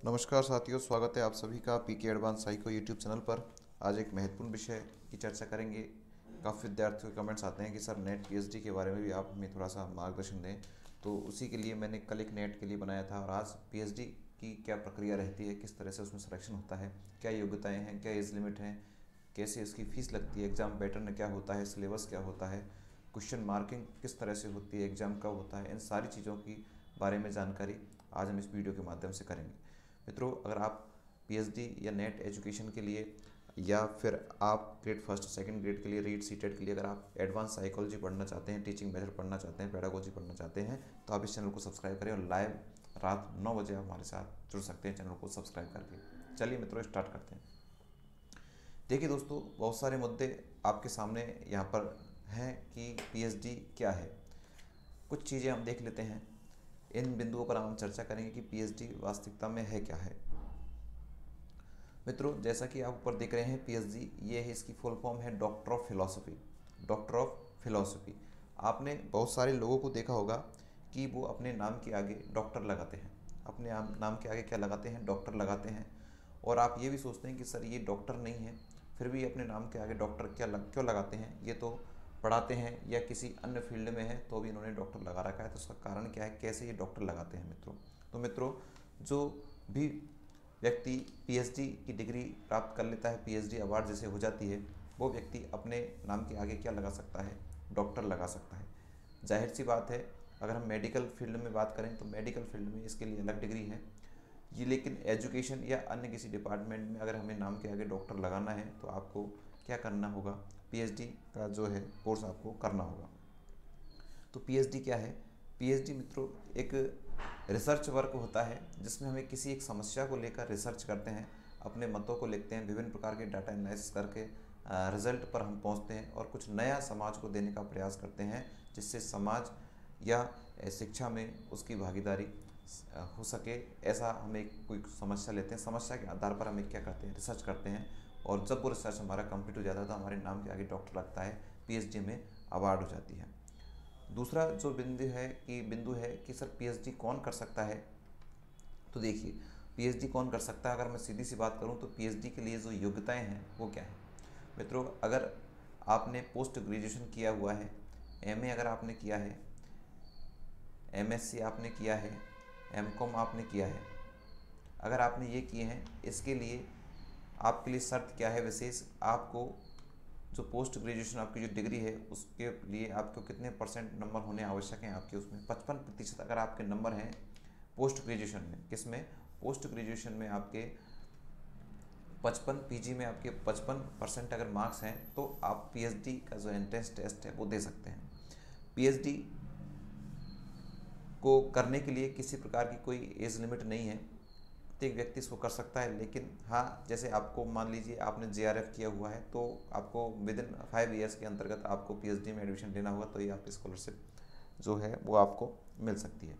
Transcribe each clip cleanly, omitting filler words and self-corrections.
नमस्कार साथियों, स्वागत है आप सभी का पीके एडवांस साइको यूट्यूब चैनल पर। आज एक महत्वपूर्ण विषय की चर्चा करेंगे। काफ़ी विद्यार्थियों के कमेंट्स आते हैं कि सर नेट पीएचडी के बारे में भी आप हमें थोड़ा सा मार्गदर्शन दें। तो उसी के लिए मैंने कल एक नेट के लिए बनाया था और आज पीएचडी की क्या प्रक्रिया रहती है, किस तरह से उसमें सिलेक्शन होता है, क्या योग्यताएँ हैं, क्या एज लिमिट हैं, कैसे इसकी फ़ीस लगती है, एग्ज़ाम पैटर्न क्या होता है, सिलेबस क्या होता है, क्वेश्चन मार्किंग किस तरह से होती है, एग्ज़ाम कब होता है, इन सारी चीज़ों की बारे में जानकारी आज हम इस वीडियो के माध्यम से करेंगे। मित्रों, अगर आप पीएचडी या नेट एजुकेशन के लिए या फिर आप ग्रेड फर्स्ट सेकंड ग्रेड के लिए रीट सीटेट के लिए अगर आप एडवांस साइकोलॉजी पढ़ना चाहते हैं, टीचिंग मेथड पढ़ना चाहते हैं, पेडागोजी पढ़ना चाहते हैं, तो आप इस चैनल को सब्सक्राइब करें और लाइव रात 9 बजे आप हमारे साथ जुड़ सकते हैं चैनल को सब्सक्राइब करके। चलिए मित्रों, स्टार्ट करते हैं। देखिए दोस्तों, बहुत सारे मुद्दे आपके सामने यहाँ पर हैं कि पीएचडी क्या है। कुछ चीज़ें हम देख लेते हैं, इन बिंदुओं पर हम चर्चा करेंगे कि पीएचडी वास्तविकता में है क्या है। मित्रों, जैसा कि आप ऊपर देख रहे हैं पीएचडी, ये है, इसकी फुल फॉर्म है doctor of philosophy. Doctor of philosophy. आपने बहुत सारे लोगों को देखा होगा कि वो अपने नाम के आगे डॉक्टर लगाते हैं। अपने नाम के आगे क्या लगाते हैं? डॉक्टर लगाते हैं। और आप ये भी सोचते हैं कि सर ये डॉक्टर नहीं है, फिर भी अपने नाम के आगे डॉक्टर क्यों लगाते हैं? ये तो पढ़ाते हैं या किसी अन्य फील्ड में है तो भी इन्होंने डॉक्टर लगा रखा है। तो उसका कारण क्या है, कैसे ये डॉक्टर लगाते हैं मित्रों? तो मित्रों, जो भी व्यक्ति पीएचडी की डिग्री प्राप्त कर लेता है, पीएचडी अवार्ड जैसे हो जाती है, वो व्यक्ति अपने नाम के आगे क्या लगा सकता है? डॉक्टर लगा सकता है। जाहिर सी बात है, अगर हम मेडिकल फील्ड में बात करें तो मेडिकल फील्ड में इसके लिए अलग डिग्री है ये, लेकिन एजुकेशन या अन्य किसी डिपार्टमेंट में अगर हमें नाम के आगे डॉक्टर लगाना है तो आपको क्या करना होगा? पीएचडी का जो है कोर्स आपको करना होगा। तो पीएचडी क्या है? पीएचडी मित्रों एक रिसर्च वर्क होता है जिसमें हमें किसी एक समस्या को लेकर रिसर्च करते हैं, अपने मतों को लिखते हैं, विभिन्न प्रकार के डाटा एनालिसिस करके रिजल्ट पर हम पहुंचते हैं और कुछ नया समाज को देने का प्रयास करते हैं, जिससे समाज या शिक्षा में उसकी भागीदारी हो सके। ऐसा हम एक कोई समस्या लेते हैं, समस्या के आधार पर हम एक क्या करते हैं? रिसर्च करते हैं। और जब वो रिसर्च हमारा कंप्लीट हो जाता है तो हमारे नाम के आगे डॉक्टर लगता है, पीएचडी में अवार्ड हो जाती है। दूसरा जो बिंदु है कि सर पीएचडी कौन कर सकता है? तो देखिए, पीएचडी कौन कर सकता है? अगर मैं सीधी सी बात करूं तो पीएचडी के लिए जो योग्यताएं हैं वो क्या है मित्रों? अगर आपने पोस्ट ग्रेजुएशन किया हुआ है, एमए अगर आपने किया है, एमएससी आपने किया है, एमकॉम आपने किया है, अगर आपने ये किए हैं, इसके लिए आपके लिए शर्त क्या है विशेष? आपको जो पोस्ट ग्रेजुएशन आपकी जो डिग्री है उसके लिए आपको कितने परसेंट नंबर होने आवश्यक हैं आपके? उसमें 55% अगर आपके नंबर हैं पोस्ट ग्रेजुएशन में। किस में? पोस्ट ग्रेजुएशन में आपके 55, पीजी में आपके 55% अगर मार्क्स हैं तो आप पीएचडी का जो एंट्रेंस टेस्ट है वो दे सकते हैं। पीएचडी को करने के लिए किसी प्रकार की कोई एज लिमिट नहीं है, प्रत्येक व्यक्ति इसको कर सकता है। लेकिन हाँ, जैसे आपको मान लीजिए आपने जेआरएफ किया हुआ है तो आपको विद इन 5 ईयर्स के अंतर्गत आपको पीएचडी में एडमिशन लेना होगा, तो ये आपकी स्कॉलरशिप जो है वो आपको मिल सकती है।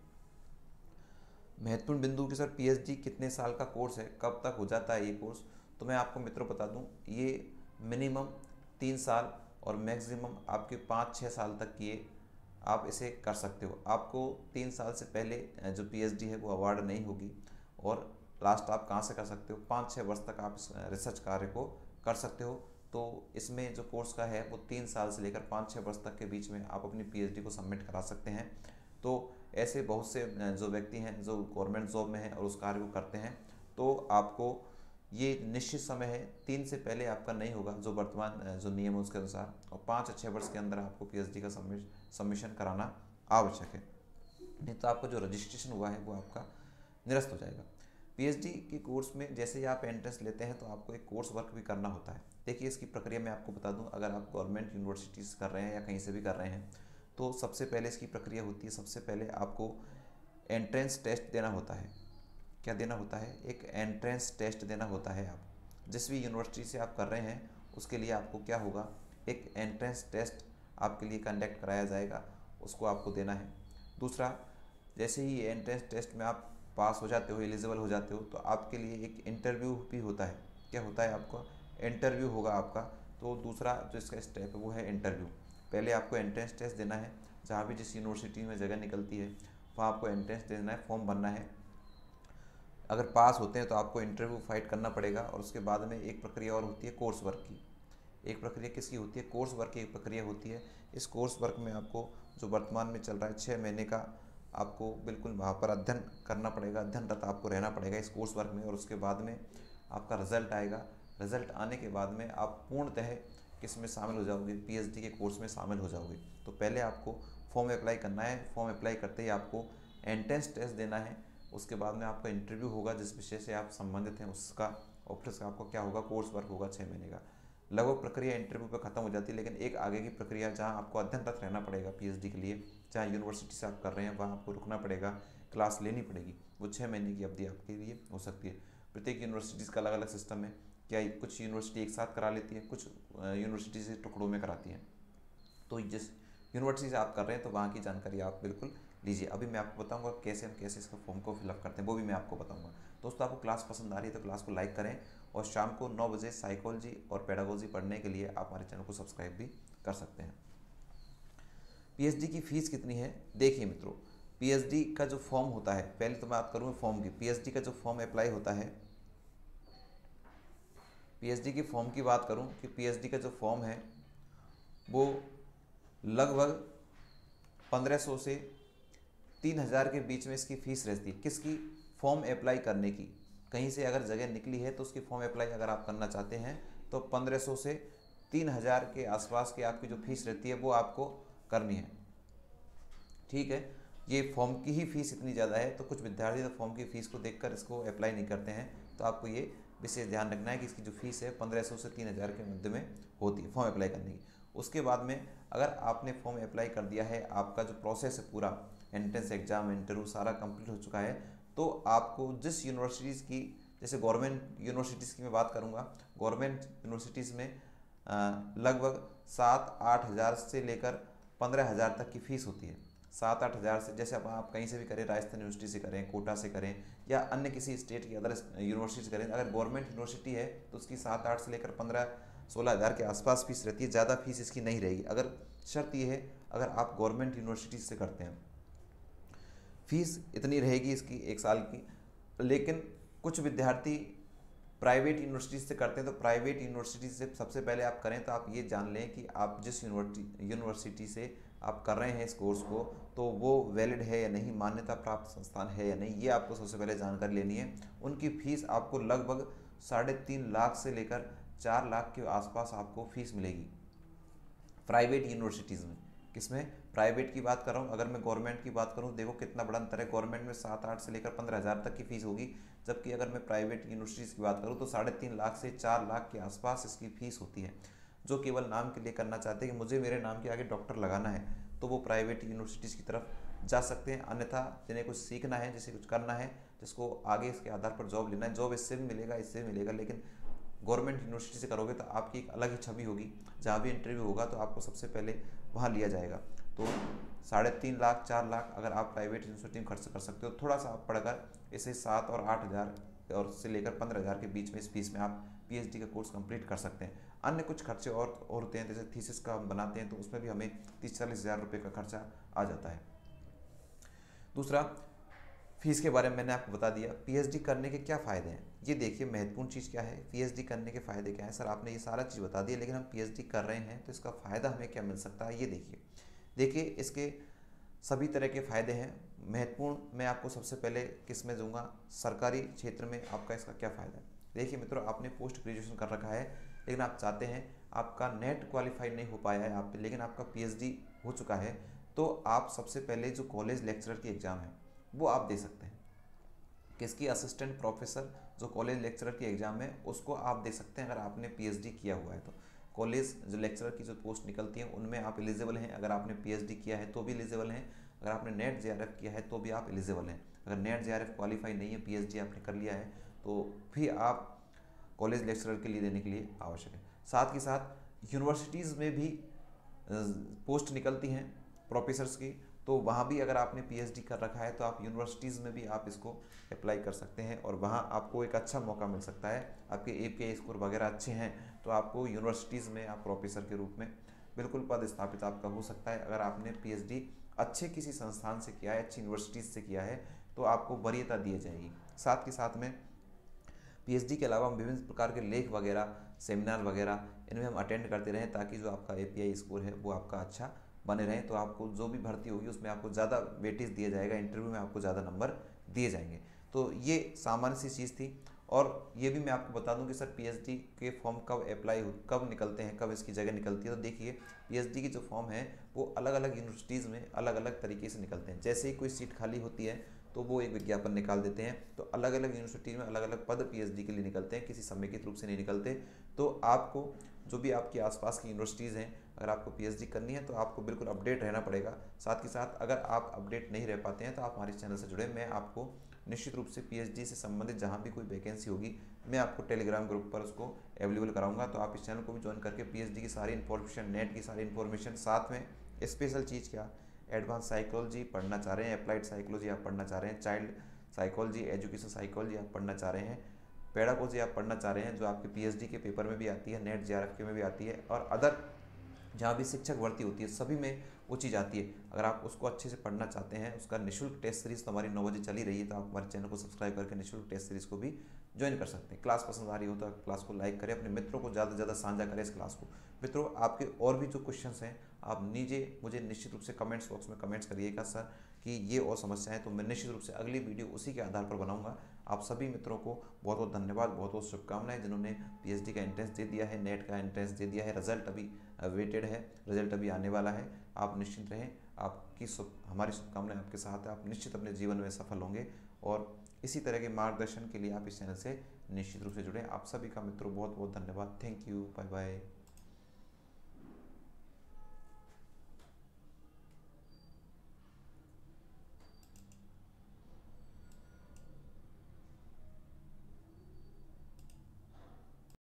महत्वपूर्ण बिंदु कि सर पीएचडी कितने साल का कोर्स है, कब तक हो जाता है ये कोर्स? तो मैं आपको मित्रों बता दूं, ये मिनिमम 3 साल और मैक्सिमम आपके 5-6 साल तक ये आप इसे कर सकते हो। आपको 3 साल से पहले जो पीएचडी है वो अवार्ड नहीं होगी। और लास्ट आप कहाँ से कर सकते हो? 5-6 वर्ष तक आप इस रिसर्च कार्य को कर सकते हो। तो इसमें जो कोर्स का है वो 3 साल से लेकर 5-6 वर्ष तक के बीच में आप अपनी पीएचडी को सबमिट करा सकते हैं। तो ऐसे बहुत से जो व्यक्ति हैं जो गवर्नमेंट जॉब में हैं और उस कार्य को करते हैं, तो आपको ये निश्चित समय है, 3 से पहले आपका नहीं होगा जो वर्तमान जो नियम है उसके अनुसार, और 5 या 6 वर्ष के अंदर आपको पीएचडी का सबमिशन कराना आवश्यक है। नहीं तो आपका जो रजिस्ट्रेशन हुआ है वो आपका निरस्त हो जाएगा। पीएचडी के कोर्स में जैसे ही आप एंट्रेंस लेते हैं तो आपको एक कोर्स वर्क भी करना होता है। देखिए, इसकी प्रक्रिया मैं आपको बता दूं, अगर आप गवर्नमेंट यूनिवर्सिटीज़ कर रहे हैं या कहीं से भी कर रहे हैं तो सबसे पहले इसकी प्रक्रिया होती है, सबसे पहले आपको एंट्रेंस टेस्ट देना होता है। क्या देना होता है? एक एंट्रेंस टेस्ट देना होता है। आप जिस भी यूनिवर्सिटी से आप कर रहे हैं उसके लिए आपको क्या होगा? एक एंट्रेंस टेस्ट आपके लिए कंडक्ट कराया जाएगा, उसको आपको देना है। दूसरा, जैसे ही एंट्रेंस टेस्ट में आप पास हो जाते हो, एलिजिबल हो जाते हो, तो आपके लिए एक इंटरव्यू भी होता है। क्या होता है? आपका इंटरव्यू होगा आपका। तो दूसरा जो इसका स्टेप है वो है इंटरव्यू। पहले आपको एंट्रेंस टेस्ट देना है, जहाँ भी जिस यूनिवर्सिटी में जगह निकलती है वहाँ आपको एंट्रेंस देना है, फॉर्म भरना है। अगर पास होते हैं तो आपको इंटरव्यू फाइट करना पड़ेगा, और उसके बाद में एक प्रक्रिया और होती है कोर्स वर्क की। एक प्रक्रिया किसकी होती है? कोर्स वर्क की एक प्रक्रिया होती है। इस कोर्स वर्क में आपको जो वर्तमान में चल रहा है 6 महीने का, आपको बिल्कुल वहाँ पर अध्ययन करना पड़ेगा, अध्ययनरत आपको रहना पड़ेगा इस कोर्स वर्क में, और उसके बाद में आपका रिजल्ट आएगा। रिजल्ट आने के बाद में आप पूर्णतः किस में शामिल हो जाओगे? पीएचडी के कोर्स में शामिल हो जाओगे। तो पहले आपको फॉर्म अप्लाई करना है। फॉर्म अप्लाई करते ही आपको एंट्रेंस टेस्ट देना है। उसके बाद में आपका इंटरव्यू होगा, जिस विषय से आप संबंधित हैं उसका, और फिर उसका आपको क्या होगा? कोर्स वर्क होगा 6 महीने का। लगभग प्रक्रिया इंटरव्यू पर खत्म हो जाती है, लेकिन एक आगे की प्रक्रिया जहाँ आपको अध्ययनरत रहना पड़ेगा पीएचडी के लिए, जहाँ यूनिवर्सिटी से आप कर रहे हैं वहाँ आपको रुकना पड़ेगा, क्लास लेनी पड़ेगी। वो 6 महीने की अवधि आपके लिए हो सकती है। प्रत्येक यूनिवर्सिटीज़ का अलग अलग सिस्टम है। क्या कुछ यूनिवर्सिटी एक साथ करा लेती है, कुछ यूनिवर्सिटी से टुकड़ों में कराती हैं। तो जिस यूनिवर्सिटी से आप कर रहे हैं तो वहाँ की जानकारी आप बिल्कुल लीजिए। अभी मैं आपको बताऊंगा कैसे हम कैसे इसका फॉर्म को फिलअप करते हैं, वो भी मैं आपको बताऊंगा। दोस्तों, आपको क्लास पसंद आ रही है तो क्लास को लाइक करें, और शाम को 9 बजे साइकोलॉजी और पेडागोजी पढ़ने के लिए आप हमारे चैनल को सब्सक्राइब भी कर सकते हैं। पीएचडी की फ़ीस कितनी है? देखिए मित्रों, पीएचडी का जो फॉर्म होता है, पहले तो मैं बात करूँगा फॉर्म की। पीएचडी का जो फॉर्म अप्लाई होता है, पीएचडी के फॉर्म की बात करूं कि पीएचडी का जो फॉर्म है वो लगभग 1500 से 3000 के बीच में इसकी फ़ीस रहती है। किसकी? फॉर्म अप्लाई करने की। कहीं से अगर जगह निकली है तो उसकी फॉर्म अप्लाई अगर आप करना चाहते हैं तो 1500 से 3000 के आसपास की आपकी जो फीस रहती है वो आपको करनी है। ठीक है, ये फॉर्म की ही फ़ीस इतनी ज़्यादा है, तो कुछ विद्यार्थी तो फॉर्म की फ़ीस को देखकर इसको अप्लाई नहीं करते हैं। तो आपको ये विशेष ध्यान रखना है कि इसकी जो फीस है 1500 से 3000 के मध्य में होती है फॉर्म अप्लाई करने की। उसके बाद में अगर आपने फॉर्म अप्लाई कर दिया है, आपका जो प्रोसेस है पूरा, एंट्रेंस एग्जाम, इंटरव्यू सारा कंप्लीट हो चुका है, तो आपको जिस यूनिवर्सिटीज़ की, जैसे गवर्नमेंट यूनिवर्सिटीज़ की मैं बात करूँगा, गवर्नमेंट यूनिवर्सिटीज़ में लगभग 7-8 हज़ार से लेकर 15,000 तक की फ़ीस होती है। 7-8 हज़ार से, जैसे आप कहीं से भी करें, राजस्थान यूनिवर्सिटी से करें, कोटा से करें, या अन्य किसी स्टेट की अदर यूनिवर्सिटी से करें, अगर गवर्नमेंट यूनिवर्सिटी है तो उसकी 7-8 से लेकर 15-16 हज़ार के आसपास फीस रहती है। ज़्यादा फीस इसकी नहीं रहेगी। अगर शर्त ये है, अगर आप गवर्नमेंट यूनिवर्सिटी से करते हैं, फीस इतनी रहेगी इसकी 1 साल की। लेकिन कुछ विद्यार्थी प्राइवेट यूनिवर्सिटी से करते हैं, तो प्राइवेट यूनिवर्सिटी से सबसे पहले आप करें तो आप ये जान लें कि आप जिस यूनिवर्सिटी से आप कर रहे हैं इस कोर्स को, तो वो वैलिड है या नहीं, मान्यता प्राप्त संस्थान है या नहीं, ये आपको सबसे पहले जानकारी लेनी है। उनकी फ़ीस आपको लगभग 3.5 लाख से लेकर 4 लाख के आसपास आपको फ़ीस मिलेगी प्राइवेट यूनिवर्सिटीज़ में। किसमें? प्राइवेट की बात कर रहा हूँ। अगर मैं गवर्नमेंट की बात करूँ, देखो कितना बड़ा अंतर है। गवर्नमेंट में 7-8 से लेकर 15,000 तक की फ़ीस होगी, जबकि अगर मैं प्राइवेट यूनिवर्सिटीज़ की बात करूँ तो 3.5 लाख से 4 लाख के आसपास इसकी फ़ीस होती है। जो केवल नाम के लिए करना चाहते हैं कि मुझे मेरे नाम के आगे डॉक्टर लगाना है, तो वो प्राइवेट यूनिवर्सिटीज़ की तरफ जा सकते हैं। अन्यथा जिन्हें कुछ सीखना है, जिसे कुछ करना है, जिसको आगे इसके आधार पर जॉब लेना है, जॉब इससे भी मिलेगा, इससे भी मिलेगा, लेकिन गवर्नमेंट यूनिवर्सिटी से करोगे तो आपकी एक अलग ही छवि होगी। जहाँ भी इंटरव्यू होगा तो आपको सबसे पहले वहाँ लिया जाएगा। तो 3.5 लाख 4 लाख अगर आप प्राइवेट यूनिवर्सिटी में खर्च कर सकते हो, थोड़ा सा आप पढ़कर इसे 7 और 8 हज़ार और से लेकर 15,000 के बीच में इस फीस में आप पीएचडी का कोर्स कंप्लीट कर सकते हैं। अन्य कुछ खर्चे और होते हैं, जैसे थीसिस का हम बनाते हैं तो उसमें भी हमें 30-40 हज़ार रुपये का खर्चा आ जाता है। दूसरा, फीस के बारे में मैंने आपको बता दिया। पीएचडी करने के क्या फ़ायदे हैं, ये देखिए महत्वपूर्ण चीज़ क्या है। पीएचडी करने के फ़ायदे क्या हैं? सर आपने ये सारा चीज़ बता दिया, लेकिन हम पीएचडी कर रहे हैं तो इसका फ़ायदा हमें क्या मिल सकता है, ये देखिए इसके सभी तरह के फ़ायदे हैं। महत्वपूर्ण मैं आपको सबसे पहले किस में दूंगा? सरकारी क्षेत्र में आपका इसका क्या फ़ायदा है। देखिए मित्रों, आपने पोस्ट ग्रेजुएशन कर रखा है, लेकिन आप चाहते हैं, आपका नेट क्वालिफाई नहीं हो पाया है आप, लेकिन आपका पीएचडी हो चुका है, तो आप सबसे पहले जो कॉलेज लेक्चरर की एग्ज़ाम है वो आप दे सकते हैं। किसकी? असिस्टेंट प्रोफेसर जो कॉलेज लेक्चरर की एग्ज़ाम है उसको आप दे सकते हैं अगर आपने पीएचडी किया हुआ है तो। कॉलेज जो लेक्चरर की जो पोस्ट निकलती हैं उनमें आप एलिजिबल हैं। अगर आपने पीएचडी किया है तो भी एलिजिबल हैं। अगर आपने नेट जेआरएफ किया है तो भी आप एलिजिबल हैं। अगर नेट जेआरएफ क्वालिफाई नहीं है, पीएचडी आपने कर लिया है, तो भी आप कॉलेज लेक्चरर के लिए देने के लिए आवश्यक है। साथ ही साथ यूनिवर्सिटीज़ में भी पोस्ट निकलती हैं प्रोफेसर्स की, तो वहाँ भी अगर आपने पीएचडी कर रखा है तो आप यूनिवर्सिटीज़ में भी आप इसको अप्लाई कर सकते हैं, और वहाँ आपको एक अच्छा मौका मिल सकता है। आपके एपीआई स्कोर वगैरह अच्छे हैं तो आपको यूनिवर्सिटीज़ में आप प्रोफेसर के रूप में बिल्कुल पद स्थापित आपका हो सकता है, अगर आपने पीएचडी अच्छे किसी संस्थान से किया है, अच्छी यूनिवर्सिटीज़ से किया है, तो आपको वरीयता दी जाएगी। साथ के साथ में पीएचडी के अलावा हम विभिन्न प्रकार के लेख वगैरह, सेमिनार वगैरह इनमें हम अटेंड करते रहें, ताकि जो आपका एपीआई स्कोर है वो आपका अच्छा बने रहे। तो आपको जो भी भर्ती होगी उसमें आपको ज़्यादा वेटेज दिया जाएगा, इंटरव्यू में आपको ज़्यादा नंबर दिए जाएंगे। तो ये सामान्य सी चीज़ थी। और ये भी मैं आपको बता दूं कि सर पीएचडी के फॉर्म कब निकलते हैं, कब इसकी जगह निकलती है। तो देखिए, पीएचडी की जो फॉर्म है वो अलग अलग यूनिवर्सिटीज़ में अलग अलग तरीके से निकलते हैं। जैसे ही कोई सीट खाली होती है तो वो एक विज्ञापन निकाल देते हैं, तो अलग अलग यूनिवर्सिटी में अलग अलग पद पीएचडी के लिए निकलते हैं, किसी समेकित रूप से नहीं निकलते। तो आपको जो भी आपके आसपास की यूनिवर्सिटीज़ हैं, अगर आपको पीएचडी करनी है तो आपको बिल्कुल अपडेट रहना पड़ेगा। साथ के साथ अगर आप अपडेट नहीं रह पाते हैं तो आप हमारे चैनल से जुड़े, मैं आपको निश्चित रूप से पीएचडी से संबंधित जहाँ भी कोई वैकेंसी होगी मैं आपको टेलीग्राम ग्रुप पर उसको अवेलेबल कराऊंगा। तो आप इस चैनल को भी ज्वाइन करके पीएचडी की सारी इन्फॉर्मेशन, नेट की सारी इन्फॉर्मेशन, साथ में स्पेशल चीज़ क्या, एडवांस साइकोलॉजी पढ़ना चाह रहे हैं, अप्लाइड साइकोलॉजी आप पढ़ना चाह रहे हैं, चाइल्ड साइकोलॉजी, एजुकेशन साइकोलॉजी आप पढ़ना चाह रहे हैं, पेडागोजी आप पढ़ना चाह रहे हैं जो आपके पीएचडी के पेपर में भी आती है, नेट जेआरएफ के में भी आती है, और अदर जहाँ भी शिक्षक भर्ती होती है सभी में वो चीज़ आती है। अगर आप उसको अच्छे से पढ़ना चाहते हैं, उसका निःशुल्क टेस्ट सीरीज़ तो हमारी 9 बजे चली रही है, तो आप हमारे चैनल को सब्सक्राइब करके निःशुल्क टेस्ट सीरीज़ को भी ज्वाइन कर सकते हैं। क्लास पसंद आ रही हो तो क्लास को लाइक करें, अपने मित्रों को ज़्यादा से ज़्यादा साझा करें इस क्लास को। मित्रों, आपके और भी जो क्वेश्चंस हैं आप मुझे निश्चित रूप से कमेंट्स बॉक्स में कमेंट्स करिएगा सर कि ये और समस्याएं, तो मैं निश्चित रूप से अगली वीडियो उसी के आधार पर बनाऊंगा। आप सभी मित्रों को बहुत बहुत धन्यवाद, बहुत बहुत शुभकामनाएं जिन्होंने पीएचडी का एंट्रेंस दे दिया है, नेट का एंट्रेंस दे दिया है। रिजल्ट अभी वेटेड है, रिजल्ट अभी आने वाला है। आप निश्चिंत रहें, हमारी शुभकामनाएं आपके साथ है। आप निश्चित अपने जीवन में सफल होंगे, और इसी तरह के मार्गदर्शन के लिए आप इस चैनल से निश्चित रूप से जुड़ें। आप सभी का मित्रों बहुत बहुत धन्यवाद। Thank you, bye bye.